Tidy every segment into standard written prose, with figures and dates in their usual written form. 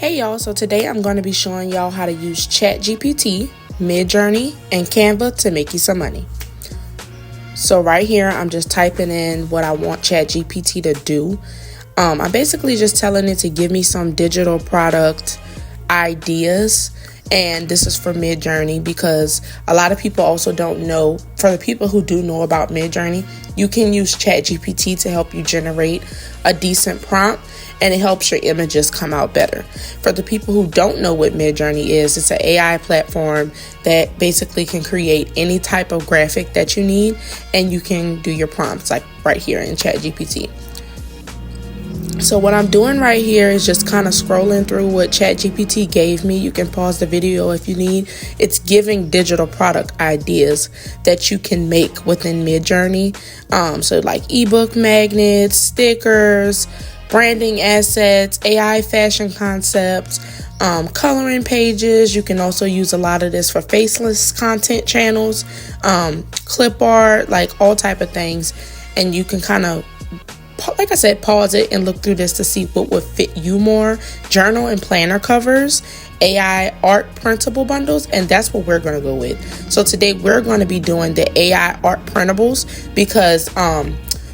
Hey y'all, so today I'm going to be showing y'all how to use ChatGPT, Midjourney, and Canva to make you some money. So right here, I'm just typing in what I want ChatGPT to do. I'm basically just telling it to give me some digital product ideas, and this is for Midjourney because a lot of people also don't know. For the people who do know about Midjourney, you can use ChatGPT to help you generate a decent prompt, and it helps your images come out better. For the people who don't know what Midjourney is, it's an AI platform that basically can create any type of graphic that you need, and you can do your prompts like right here in ChatGPT. So what I'm doing right here is just kind of scrolling through what ChatGPT gave me. You can pause the video if you need. It's giving digital product ideas that you can make within Midjourney. So like ebook magnets, stickers, branding assets, AI fashion concepts, coloring pages. You can also use a lot of this for Faceless content channels, clip art, like all type of things. And you can kind of, like I said, pause it and look through this to see what would fit you more. Journal and planner covers, AI art printable bundles, and that's what we're going to go with. So today we're going to be doing the AI art printables because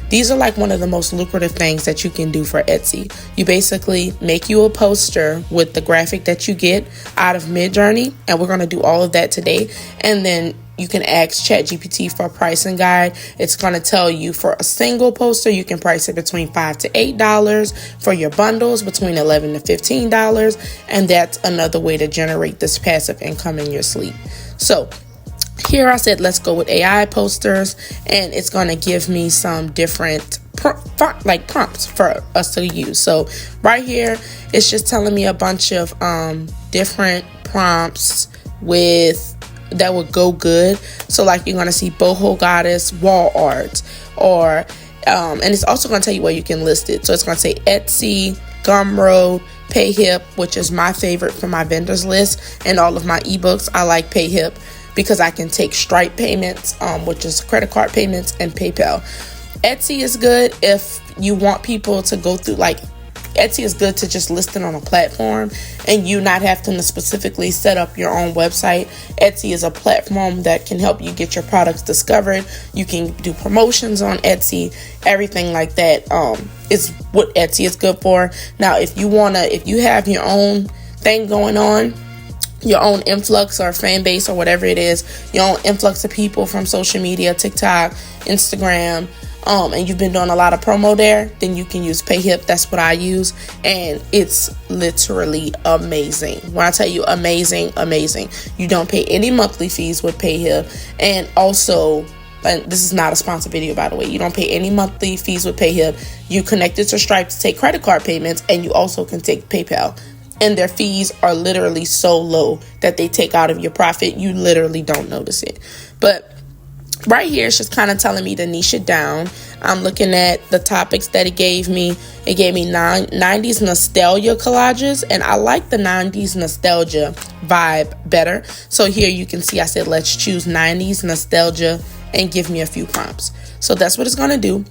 these are like one of the most lucrative things that you can do for Etsy. You basically make you a poster with the graphic that you get out of Midjourney, and we're going to do all of that today. And then you can ask ChatGPT for a pricing guide. It's going to tell you for a single poster, you can price it between $5 to $8. For your bundles, between $11 to $15. And that's another way to generate this passive income in your sleep. So here I said, let's go with AI posters, and it's going to give me some different prompts for us to use. So right here, it's just telling me a bunch of different prompts that would go good. So like you're going to see boho goddess wall art, or and it's also going to tell you where you can list it. So it's going to say Etsy, Gumroad, PayHip, which is my favorite for my vendors list, and all of my ebooks. I like PayHip because I can take Stripe payments, which is credit card payments, and PayPal. Etsy is good if you want people to go through, like Etsy is good to just list it on a platform and you not having to specifically set up your own website. Etsy is a platform that can help you get your products discovered. You can do promotions on Etsy, everything like that is what Etsy is good for. Now, if you have your own thing going on, your own influx or fan base or whatever it is, your own influx of people from social media, TikTok, Instagram, and you've been doing a lot of promo there, then you can use PayHip. That's what I use, and it's literally amazing. When I tell you amazing, you don't pay any monthly fees with PayHip, and also, and this is not a sponsored video, by the way, you don't pay any monthly fees with PayHip. You connect it to Stripe to take credit card payments, and you also can take PayPal. And their fees are literally so low that they take out of your profit. You literally don't notice it. But right here, it's just kind of telling me to niche it down. I'm looking at the topics that it gave me. It gave me 90s nostalgia collages, and I like the 90s nostalgia vibe better. So here you can see I said, let's choose 90s nostalgia and give me a few prompts. So that's what it's going to do.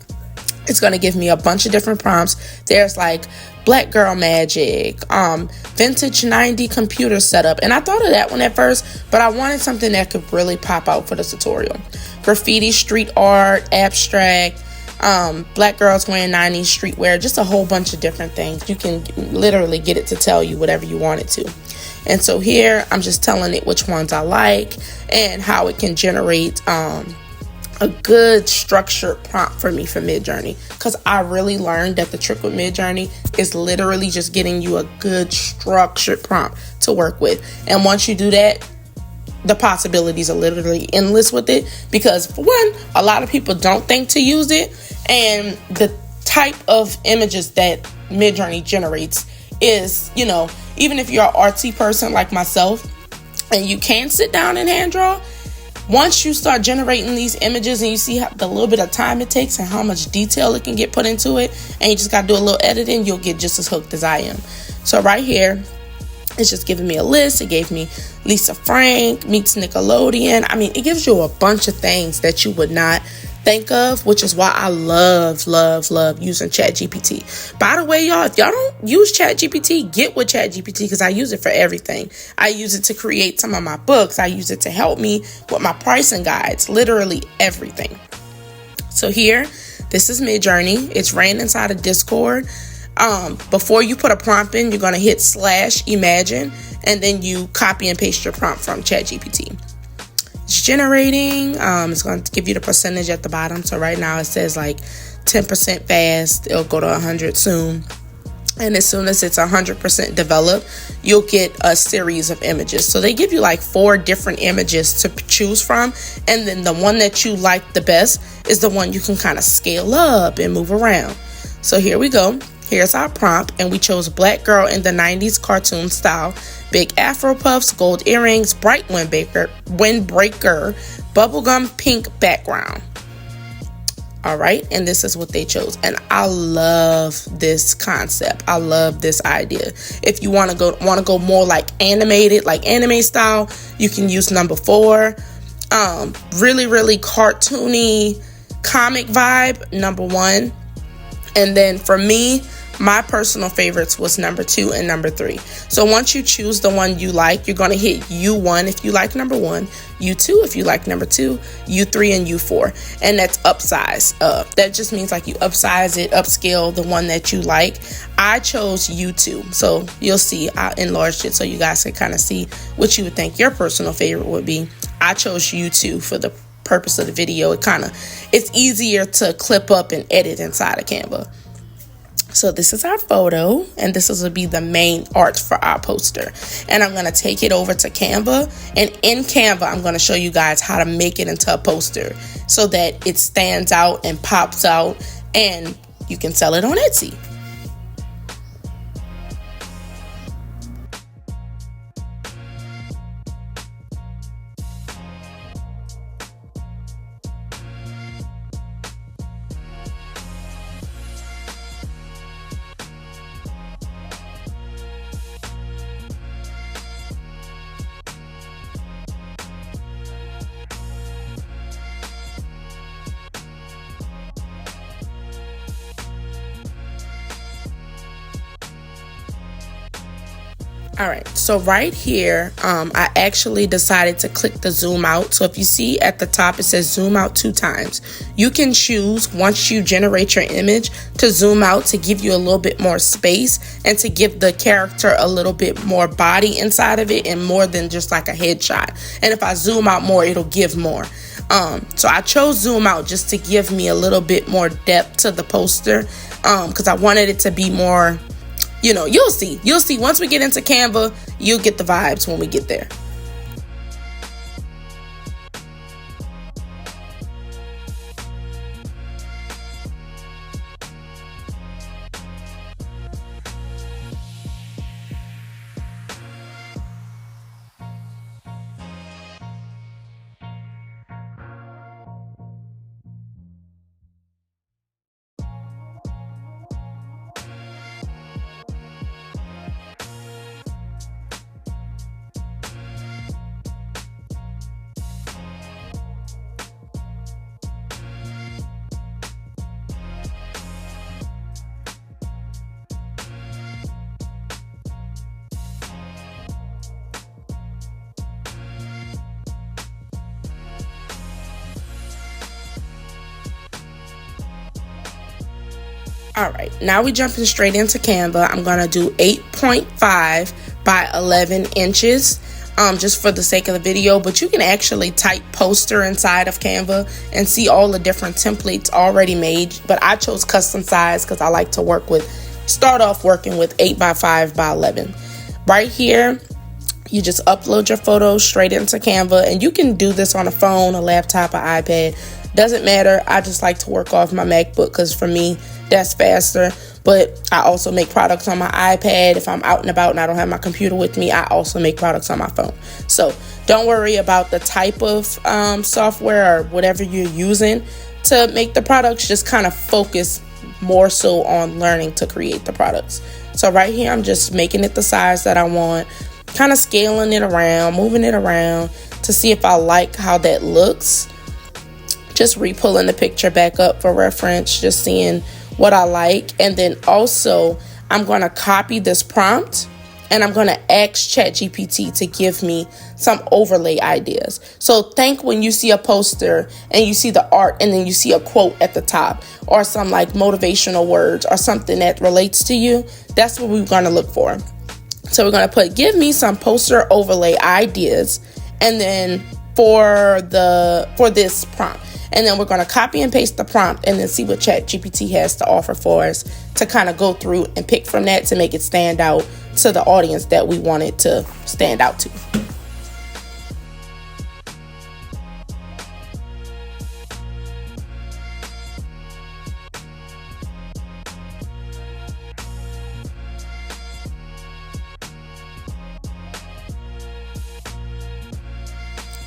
It's going to give me a bunch of different prompts. There's like Black Girl Magic, vintage 90 computer setup. And I thought of that one at first, but I wanted something that could really pop out for the tutorial. Graffiti, street art, abstract, black girls wearing 90s streetwear, just a whole bunch of different things. You can literally get it to tell you whatever you want it to. And so here, I'm just telling it which ones I like and how it can generate a good structured prompt for me for Midjourney, because I really learned that the trick with Midjourney is literally just getting you a good structured prompt to work with. And once you do that, the possibilities are literally endless with it, because for one, a lot of people don't think to use it, and the type of images that Midjourney generates is, even if you're an artsy person like myself and you can sit down and hand draw, once you start generating these images and you see the little bit of time it takes and how much detail it can get put into it, and you just got to do a little editing, you'll get just as hooked as I am. So right here, it's just giving me a list. It gave me Lisa Frank meets Nickelodeon. I mean, it gives you a bunch of things that you would not think of, which is why I love using ChatGPT. By the way, y'all, if y'all don't use ChatGPT, get with ChatGPT, because I use it for everything. I use it to create some of my books. I use it to help me with my pricing guides, literally everything. So here, this is Midjourney. It's ran inside of Discord. Before you put a prompt in, you're going to hit /imagine, and then you copy and paste your prompt from ChatGPT. It's generating. It's going to give you the percentage at the bottom. So right now it says like 10% fast. It'll go to 100 soon. And as soon as it's 100% developed, you'll get a series of images. So they give you like 4 different images to choose from. And then the one that you like the best is the one you can kind of scale up and move around. So here we go. Here's our prompt, and we chose black girl in the 90s cartoon style, big afro puffs, gold earrings, bright windbreaker, bubblegum pink background. All right, and this is what they chose, and I love this concept. I love this idea. If you want to go more like animated, like anime style, you can use number 4. Really cartoony comic vibe, number 1. And then for me, my personal favorites was number 2 and number 3. So once you choose the one you like, you're going to hit U1 if you like number 1, U2 if you like number 2, U3 and U4. And that's upsize. That just means like you upsize it, upscale the one that you like. I chose U2. So you'll see I enlarged it so you guys can kind of see what you would think your personal favorite would be. I chose U2 for the purpose of the video. It's easier to clip up and edit inside of Canva. So this is our photo, and this will be the main art for our poster. And I'm going to take it over to Canva, and in Canva, I'm going to show you guys how to make it into a poster so that it stands out and pops out, and you can sell it on Etsy. All right, so right here, I actually decided to click the zoom out. So if you see at the top, it says zoom out 2 times. You can choose once you generate your image to zoom out to give you a little bit more space and to give the character a little bit more body inside of it and more than just like a headshot. And if I zoom out more, it'll give more. So I chose zoom out just to give me a little bit more depth to the poster because I wanted it to be more. You'll see once we get into Canva, you'll get the vibes when we get there. All right, now we jumping straight into Canva. I'm gonna do 8.5 by 11 inches just for the sake of the video, but you can actually type poster inside of Canva and see all the different templates already made. But I chose custom size because I like to start off working with 8 by 5 by 11. Right here, you just upload your photos straight into Canva, and you can do this on a phone, a laptop, an iPad. Doesn't matter. I just like to work off my MacBook because for me, that's faster. But I also make products on my iPad. If I'm out and about and I don't have my computer with me, I also make products on my phone. So don't worry about the type of software or whatever you're using to make the products. Just kind of focus more so on learning to create the products. So right here, I'm just making it the size that I want, kind of scaling it around, moving it around to see if I like how that looks. just re-pulling the picture back up for reference, just seeing what I like. And then also I'm going to copy this prompt and I'm going to ask ChatGPT to give me some overlay ideas. So think when you see a poster and you see the art and then you see a quote at the top or some like motivational words or something that relates to you, that's what we're going to look for. So we're going to put, give me some poster overlay ideas, and then for this prompt. And then we're going to copy and paste the prompt and then see what ChatGPT has to offer for us to kind of go through and pick from that to make it stand out to the audience that we want it to stand out to.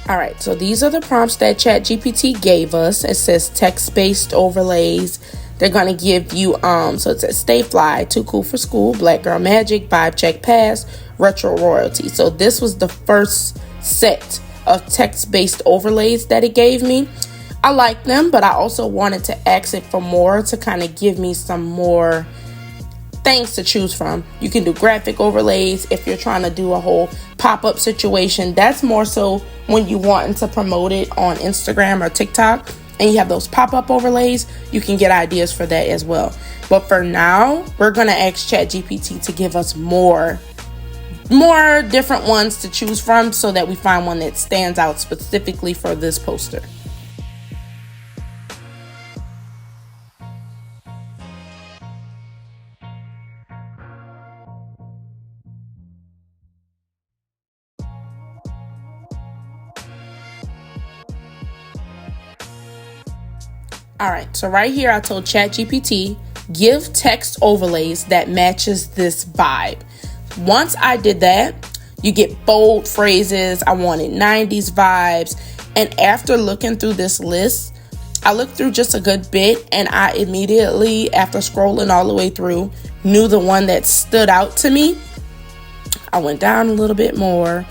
All right, so these are the prompts that ChatGPT gave us. It says text-based overlays. They're going to give you, so it says stay fly, too cool for school, black girl magic, vibe check pass, retro royalty. So this was the first set of text-based overlays that it gave me. I like them, but I also wanted to ask it for more to kind of give me some more things to choose from. You can do graphic overlays if you're trying to do a whole pop-up situation. That's more so when you want to promote it on Instagram or TikTok and you have those pop-up overlays, you can get ideas for that as well. But for now, we're going to ask ChatGPT to give us more different ones to choose from so that we find one that stands out specifically for this poster. All right, so right here I told ChatGPT, give text overlays that matches this vibe. Once I did that, you get bold phrases. I wanted 90s vibes. And after looking through this list, I looked through just a good bit and I immediately, after scrolling all the way through, knew the one that stood out to me. I went down a little bit more,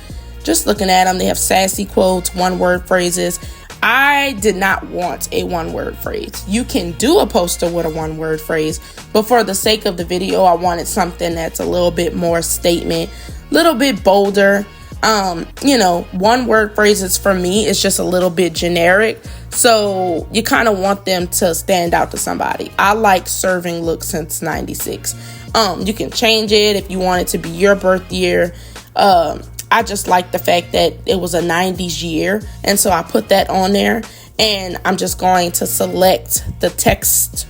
just looking at them. They have sassy quotes, one-word phrases. I did not want a one-word phrase. You can do a poster with a one-word phrase, but for the sake of the video, I wanted something that's a little bit more statement, a little bit bolder. One-word phrases for me is just a little bit generic, so you kind of want them to stand out to somebody. I like serving looks since 96. You can change it if you want it to be your birth year. I just like the fact that it was a 90s year. And so I put that on there and I'm just going to select the text,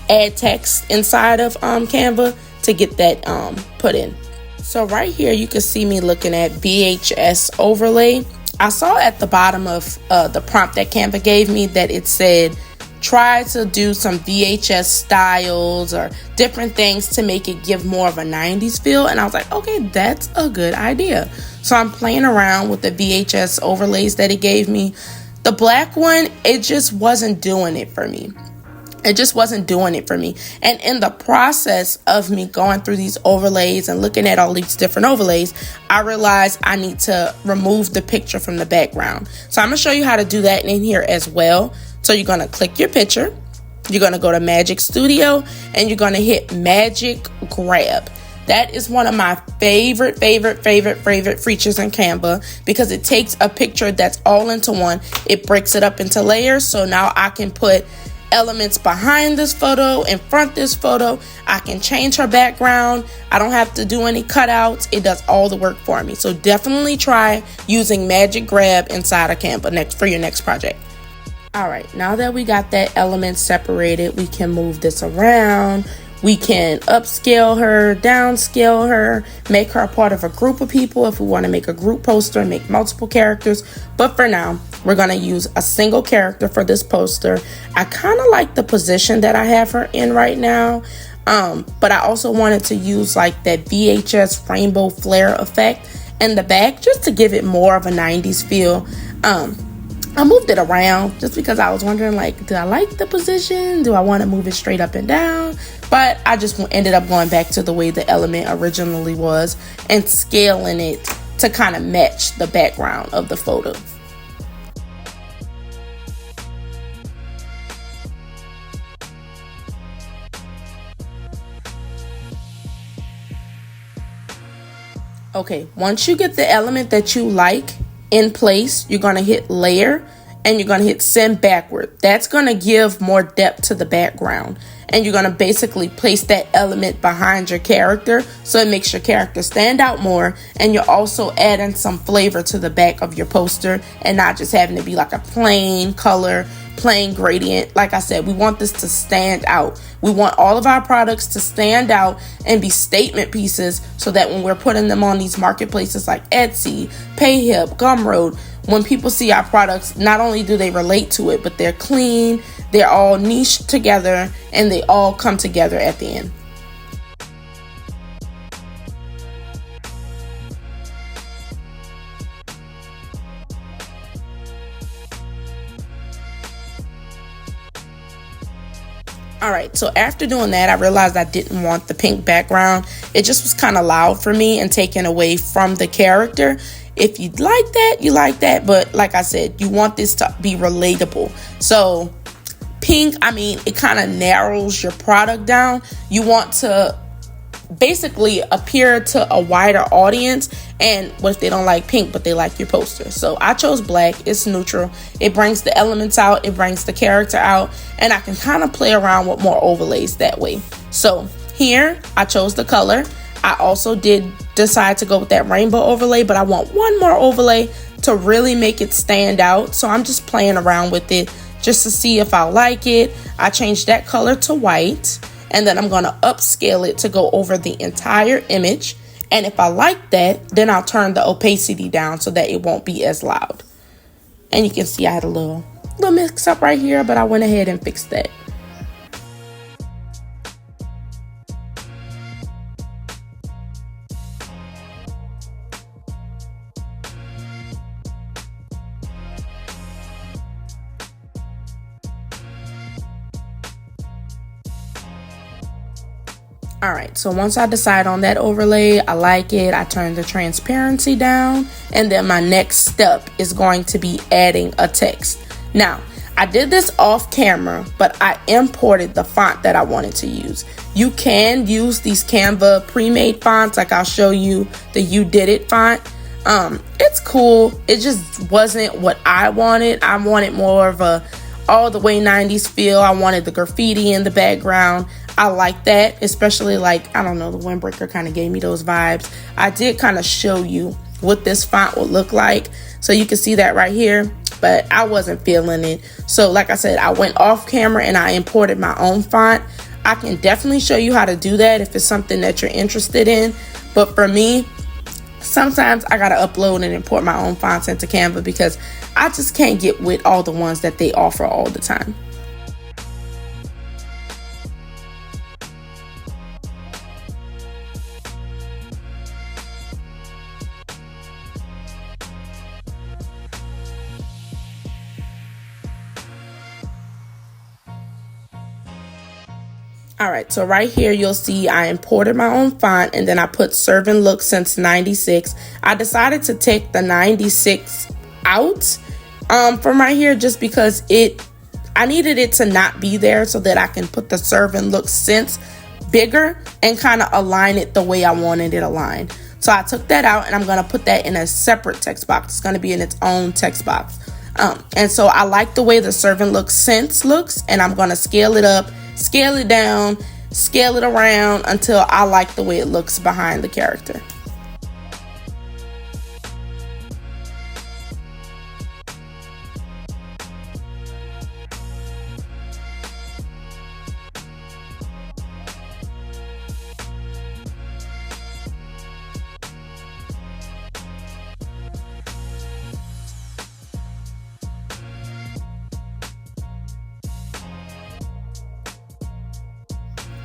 add text inside of Canva to get that put in. So right here, you can see me looking at VHS overlay. I saw at the bottom of the prompt that Canva gave me that it said, try to do some VHS styles or different things to make it give more of a 90s feel. And I was like, okay, that's a good idea. So I'm playing around with the VHS overlays that it gave me. The black one, it just wasn't doing it for me. And in the process of me going through these overlays and looking at all these different overlays, I realized I need to remove the picture from the background. So I'm going to show you how to do that in here as well. So you're going to click your picture, you're going to go to Magic Studio, and you're going to hit Magic Grab. That is one of my favorite features in Canva because it takes a picture that's all into one. It breaks it up into layers. So now I can put elements behind this photo, in front this photo. I can change her background. I don't have to do any cutouts. It does all the work for me. So definitely try using Magic Grab inside of Canva for your next project. All right, now that we got that element separated, we can move this around. We can upscale her, downscale her, make her a part of a group of people if we want to make a group poster and make multiple characters. But for now, we're going to use a single character for this poster. I kind of like the position that I have her in right now. But I also wanted to use like that VHS rainbow flare effect in the back just to give it more of a 90s feel. I moved it around just because I was wondering, like, do I like the position? Do I want to move it straight up and down? But I just ended up going back to the way the element originally was and scaling it to kind of match the background of the photo. Okay, once you get the element that you like in place, you're going to hit layer and you're going to hit send backward. That's going to give more depth to the background. And you're going to basically place that element behind your character so it makes your character stand out more. And you're also adding some flavor to the back of your poster and not just having to be like a plain color, plain gradient. Like I said, we want this to stand out. We want all of our products to stand out and be statement pieces so that when we're putting them on these marketplaces like Etsy, PayHip, Gumroad, when people see our products, not only do they relate to it, but they're clean, they're all niched together, and they all come together at the end. All right, so after doing that, I realized I didn't want the pink background. It just was kind of loud for me and taken away from the character. If you like that, you like that. But like I said, you want this to be relatable. So pink, I mean, it kind of narrows your product down. You want to basically appear to a wider audience. And what if they don't like pink but they like your poster? So I chose black. It's neutral. It brings the elements out, it brings the character out, and I can kind of play around with more overlays that way. So here I chose the color. I also did decide to go with that rainbow overlay, but I want one more overlay to really make it stand out. So I'm just playing around with it just to see if I like it. I changed that color to white, and then I'm going to upscale it to go over the entire image. And if I like that, then I'll turn the opacity down so that it won't be as loud. And you can see I had a little mix up right here, but I went ahead and fixed that. All right, so once I decide on that overlay, I like it, I turn the transparency down, and then my next step is going to be adding a text. Now, I did this off camera, but I imported the font that I wanted to use. You can use these Canva pre-made fonts, like I'll show you the You Did It font. It's cool, it just wasn't what I wanted. I wanted more of a all the way 90s feel. I wanted the graffiti in the background. I like that, especially like, I don't know, the windbreaker kind of gave me those vibes. I did kind of show you what this font would look like, so you can see that right here, but I wasn't feeling it. So like I said, I went off camera and I imported my own font. I can definitely show you how to do that if it's something that you're interested in, but for me, sometimes I gotta upload and import my own fonts into Canva because I just can't get with all the ones that they offer all the time. All right, so right here, you'll see I imported my own font and then I put Serve and Look since 96. I decided to take the 96 out from right here just because I needed it to not be there so that I can put the Serve and Look since bigger and kind of align it the way I wanted it aligned. So I took that out and I'm going to put that in a separate text box. It's going to be in its own text box. And so I like the way the Serve and Look since looks, and I'm going to scale it up, scale it down, scale it around until I like the way it looks behind the character.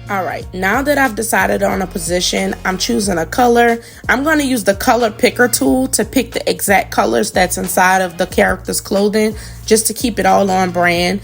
All right, now that I've decided on a position, I'm choosing a color. I'm going to use the color picker tool to pick the exact colors that's inside of the character's clothing, just to keep it all on brand.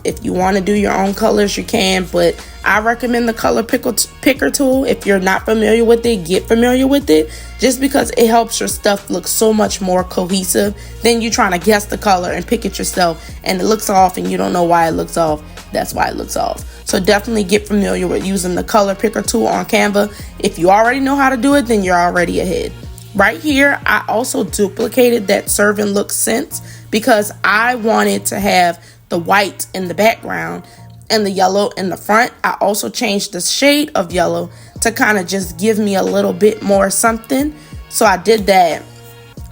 If you want to do your own colors, you can, but I recommend the color picker tool. If you're not familiar with it, get familiar with it, just because it helps your stuff look so much more cohesive than you trying to guess the color and pick it yourself and it looks off and you don't know why it looks off. That's why it looks off. So definitely get familiar with using the color picker tool on Canva. If you already know how to do it, then you're already ahead. Right here, I also duplicated that serving look scent because I wanted to have the white in the background and the yellow in the front. I also changed the shade of yellow to kind of just give me a little bit more something. So I did that.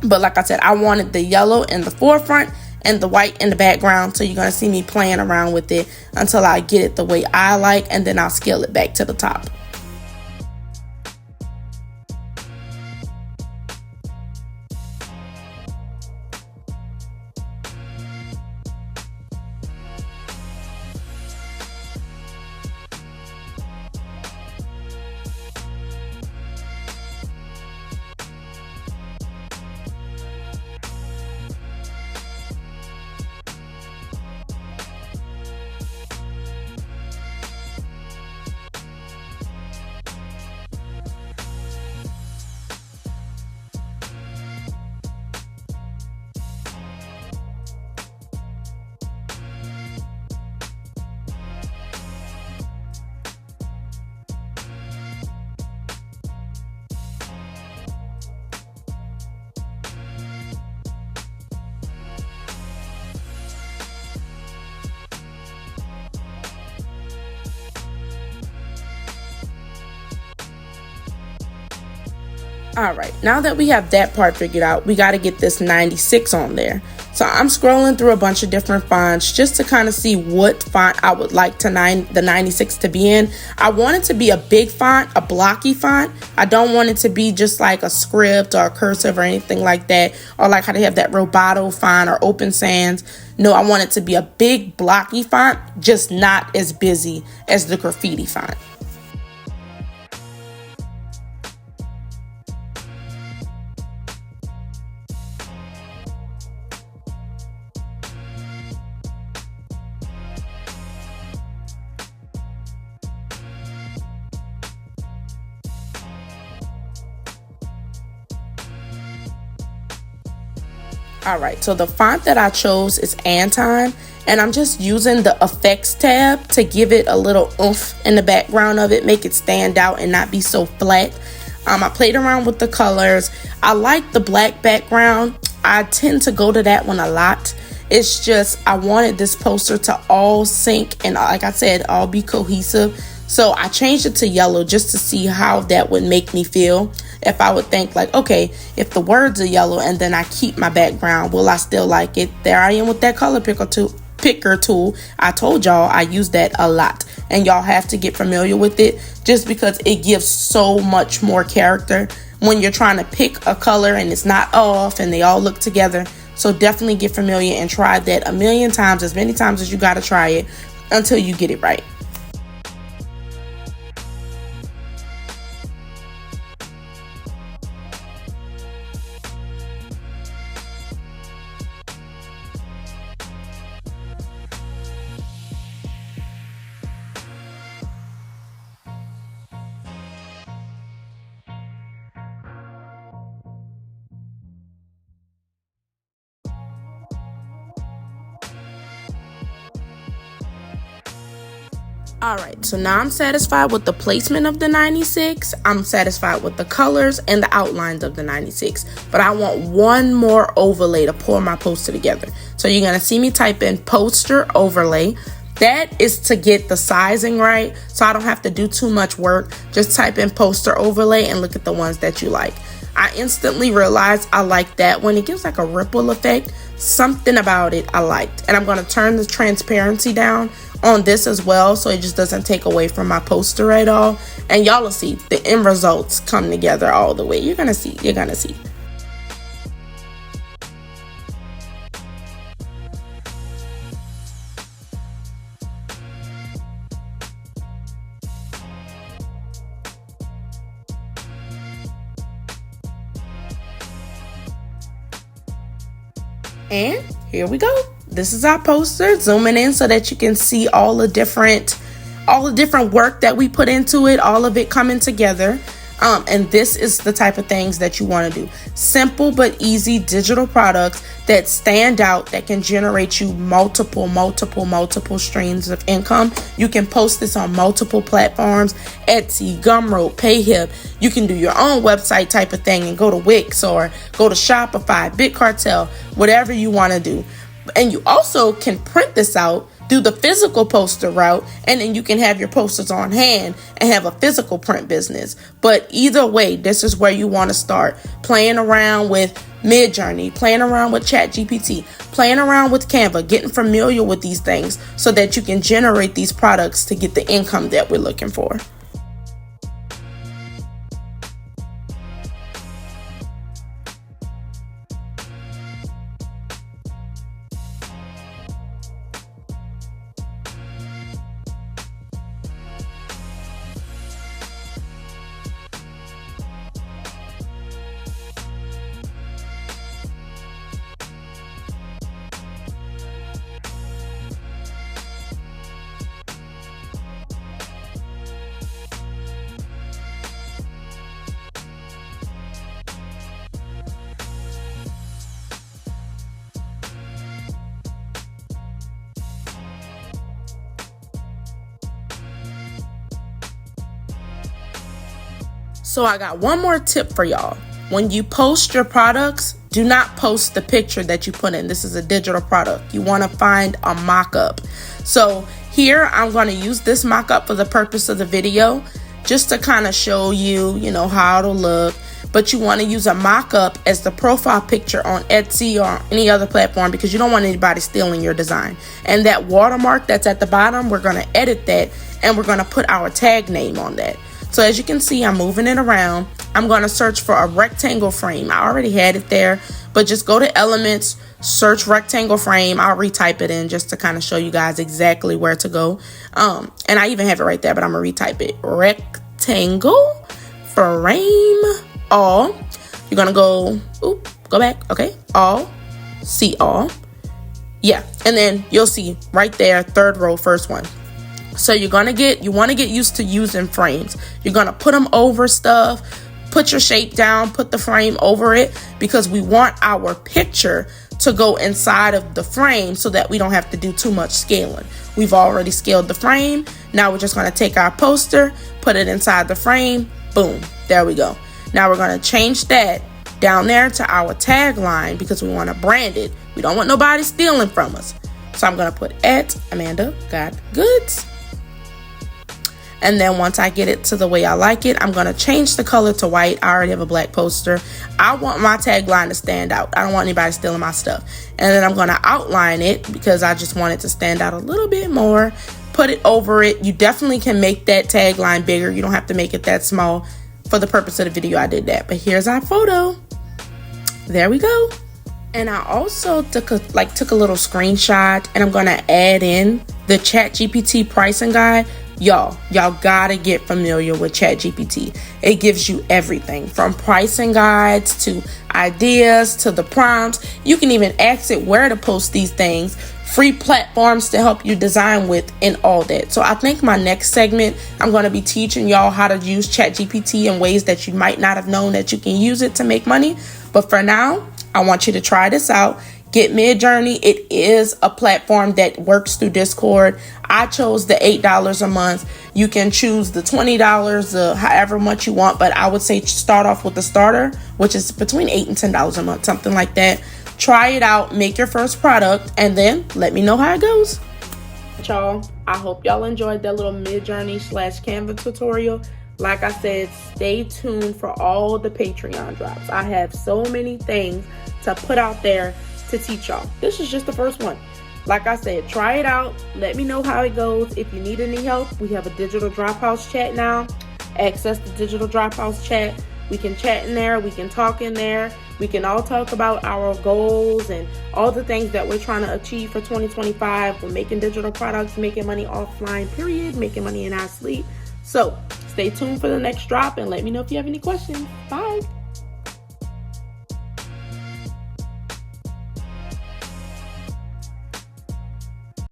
But like I said, I wanted the yellow in the forefront and the white in the background. So you're going to see me playing around with it until I get it the way I like, and then I'll scale it back to the top. All right, now that we have that part figured out, we got to get this 96 on there. So I'm scrolling through a bunch of different fonts just to kind of see what font I would like the 96 to be in. I want it to be a big font, a blocky font. I don't want it to be just like a script or a cursive or anything like that, or like how they have that Roboto font or Open Sans. No, I want it to be a big blocky font, just not as busy as the graffiti font. All right, so the font that I chose is Anton, and I'm just using the effects tab to give it a little oomph in the background of it, make it stand out and not be so flat. I played around with the colors. I like the black background. I tend to go to that one a lot. It's just I wanted this poster to all sync and, like I said, all be cohesive. So I changed it to yellow just to see how that would make me feel. If I would think like, okay, if the words are yellow and then I keep my background, will I still like it? There I am with that color picker tool. I told y'all I use that a lot, and y'all have to get familiar with it just because it gives so much more character when you're trying to pick a color and it's not off and they all look together. So definitely get familiar and try that a million times, as many times as you got to try it until you get it right. All right, so now I'm satisfied with the placement of the 96. I'm satisfied with the colors and the outlines of the 96, but I want one more overlay to pour my poster together. So you're gonna see me type in poster overlay. That is to get the sizing right, so I don't have to do too much work. Just type in poster overlay and look at the ones that you like. I instantly realized I like that one. It gives like a ripple effect. Something about it I liked. And I'm going to turn the transparency down on this as well, so it just doesn't take away from my poster at all. And y'all will see the end results come together all the way. You're going to see. And here we go. This is our poster. Zooming in so that you can see all the different work that we put into it, all of it coming together. And this is the type of things that you want to do. Simple but easy digital products that stand out, that can generate you multiple streams of income. You can post this on multiple platforms: Etsy, Gumroad, Payhip. You can do your own website type of thing and go to Wix or go to Shopify, BitCartel, whatever you want to do. And you also can print this out, do the physical poster route, and then you can have your posters on hand and have a physical print business. But either way, this is where you want to start playing around with Midjourney, playing around with ChatGPT, playing around with Canva, getting familiar with these things so that you can generate these products to get the income that we're looking for. So I got one more tip for y'all. When you post your products, do not post the picture that you put in. This is a digital product. You want to find a mock-up. So here I'm going to use this mock-up for the purpose of the video, just to kind of show you, how it'll look. But you want to use a mock-up as the profile picture on Etsy or any other platform because you don't want anybody stealing your design. And that watermark that's at the bottom, we're going to edit that and we're going to put our tag name on that. So as you can see, I'm moving it around. I'm going to search for a rectangle frame. I already had it there, but just go to Elements, search rectangle frame. I'll retype it in just to kind of show you guys exactly where to go. And I even have it right there, but I'm going to retype it. Rectangle frame all. You're going to go back. Okay. All. See all. Yeah. And then you'll see right there, third row, first one. So you want to get used to using frames. You're going to put them over stuff, put your shape down, put the frame over it, because we want our picture to go inside of the frame so that we don't have to do too much scaling. We've already scaled the frame. Now we're just going to take our poster, put it inside the frame. Boom. There we go. Now we're going to change that down there to our tagline because we want to brand it. We don't want nobody stealing from us. So I'm going to put @Amanda Got Goods. And then once I get it to the way I like it, I'm going to change the color to white. I already have a black poster. I want my tagline to stand out. I don't want anybody stealing my stuff. And then I'm going to outline it because I just want it to stand out a little bit more. Put it over it. You definitely can make that tagline bigger. You don't have to make it that small. For the purpose of the video, I did that. But here's our photo. There we go. And I also took a little screenshot, and I'm going to add in the ChatGPT pricing guide. Y'all gotta get familiar with ChatGPT. It gives you everything from pricing guides to ideas to the prompts. You can even ask it where to post these things, free platforms to help you design with, and all that. So I think my next segment, I'm going to be teaching y'all how to use ChatGPT in ways that you might not have known that you can use it to make money. But for now, I want you to try this out. Get Midjourney. It is a platform that works through Discord. I chose the $8 a month. You can choose the $20, however much you want, but I would say start off with the starter, which is between $8 and $10 a month, something like that. Try it out, make your first product, and then let me know how it goes. Y'all, I hope y'all enjoyed that little Midjourney / Canva tutorial. Like I said, stay tuned for all the Patreon drops. I have so many things to put out there to teach y'all. This is just the first one. Like I said, try it out. Let me know how it goes. If you need any help, we have a digital Drophouse chat now. Access the digital Drophouse chat. We can chat in there. We can talk in there. We can all talk about our goals and all the things that we're trying to achieve for 2025. We're making digital products, making money offline, period, making money in our sleep. So stay tuned for the next drop and let me know if you have any questions. Bye.